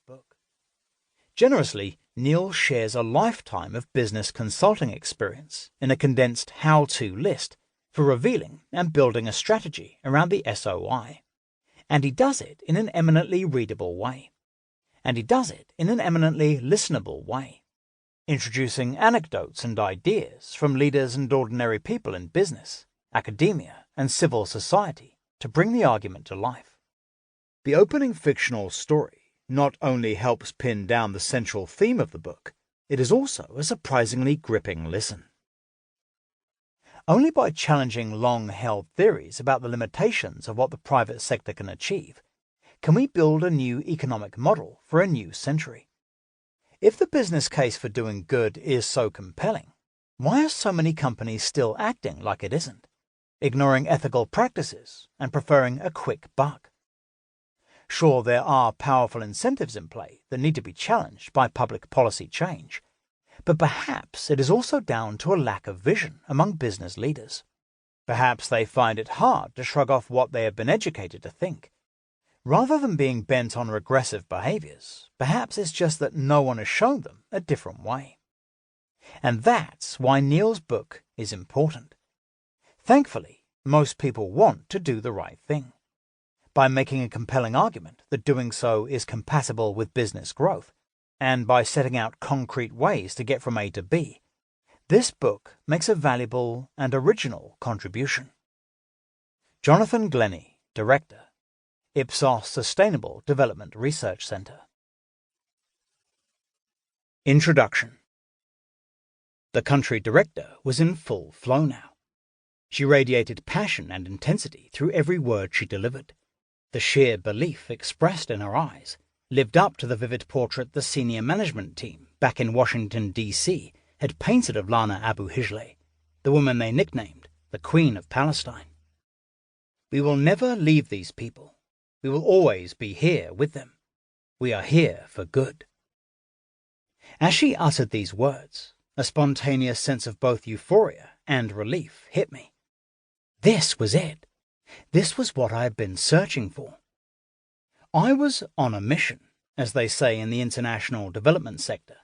book. Generously, Neil shares a lifetime of business consulting experience in a condensed how-to list for revealing and building a strategy around the SOI. And he does it in an eminently readable way. And he does it in an eminently listenable way, introducing anecdotes and ideas from leaders and ordinary people in business, academia, and civil society to bring the argument to life. The opening fictional story not only helps pin down the central theme of the book, it is also a surprisingly gripping listen. Only by challenging long-held theories about the limitations of what the private sector can achieve can we build a new economic model for a new century. If the business case for doing good is so compelling, why are so many companies still acting like it isn't, ignoring ethical practices and preferring a quick buck? Sure, there are powerful incentives in play that need to be challenged by public policy change, but perhaps it is also down to a lack of vision among business leaders. Perhaps they find it hard to shrug off what they have been educated to think. Rather than being bent on regressive behaviors, perhaps it's just that no one has shown them a different way. And that's why Neil's book is important. Thankfully, most people want to do the right thing. By making a compelling argument that doing so is compatible with business growth, and by setting out concrete ways to get from A to B, this book makes a valuable and original contribution. Jonathan Glennie, Director, Ipsos Sustainable Development Research Center. Introduction. The country director was in full flow now. She radiated passion and intensity through every word she delivered. The sheer belief expressed in her eyes lived up to the vivid portrait the senior management team back in Washington, D.C. had painted of Lana Abu Hijleh, the woman they nicknamed the Queen of Palestine. We will never leave these people. We will always be here with them. We are here for good. As she uttered these words, a spontaneous sense of both euphoria and relief hit me. This was it. This was what I had been searching for. I was on a mission, as they say in the international development sector.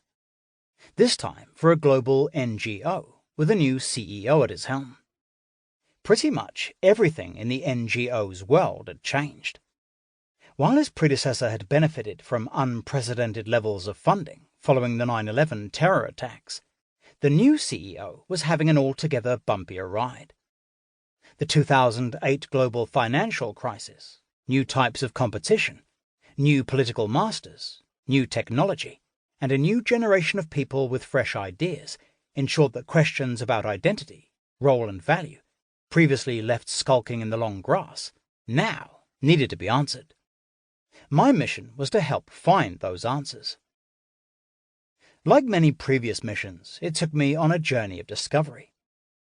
This time for a global NGO with a new CEO at its helm. Pretty much everything in the NGO's world had changed. While his predecessor had benefited from unprecedented levels of funding following the 9/11 terror attacks, the new CEO was having an altogether bumpier ride. The 2008 global financial crisis, new types of competition, new political masters, new technology, and a new generation of people with fresh ideas ensured that questions about identity, role and value, previously left skulking in the long grass, now needed to be answered. My mission was to help find those answers. Like many previous missions, it took me on a journey of discovery.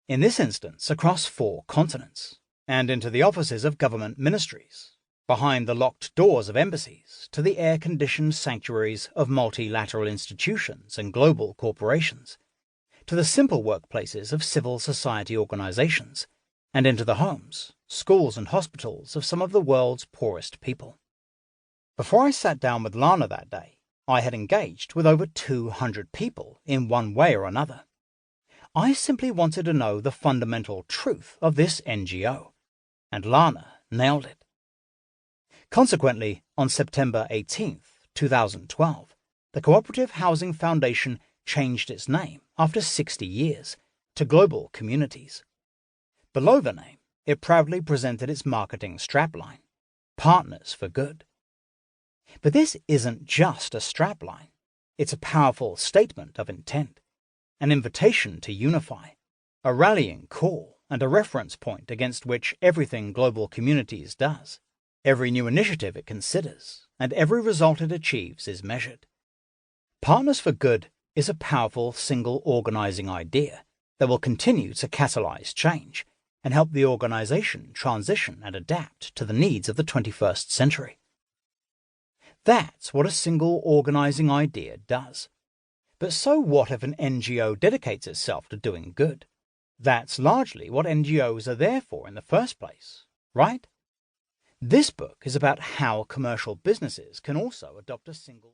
In this instance, across 4 continents, and into the offices of government ministries, behind the locked doors of embassies, to the air-conditioned sanctuaries of multilateral institutions and global corporations, to the simple workplaces of civil society organizations, and into the homes, schools and hospitals of some of the world's poorest people. Before I sat down with Lana that day, I had engaged with over 200 people in one way or another. I simply wanted to know the fundamental truth of this NGO, and Lana nailed it. Consequently, on September 18, 2012, the Cooperative Housing Foundation changed its name after 60 years to Global Communities. Below the name, it proudly presented its marketing strapline, Partners for Good. But this isn't just a strapline. It's a powerful statement of intent, an invitation to unify, a rallying call and a reference point against which everything Global Communities does, every new initiative it considers, and every result it achieves is measured. Partners for Good is a powerful single organizing idea that will continue to catalyze change and help the organization transition and adapt to the needs of the 21st century. That's what a single organizing idea does. But so what if an NGO dedicates itself to doing good? That's largely what NGOs are there for in the first place, right? This book is about how commercial businesses can also adopt a single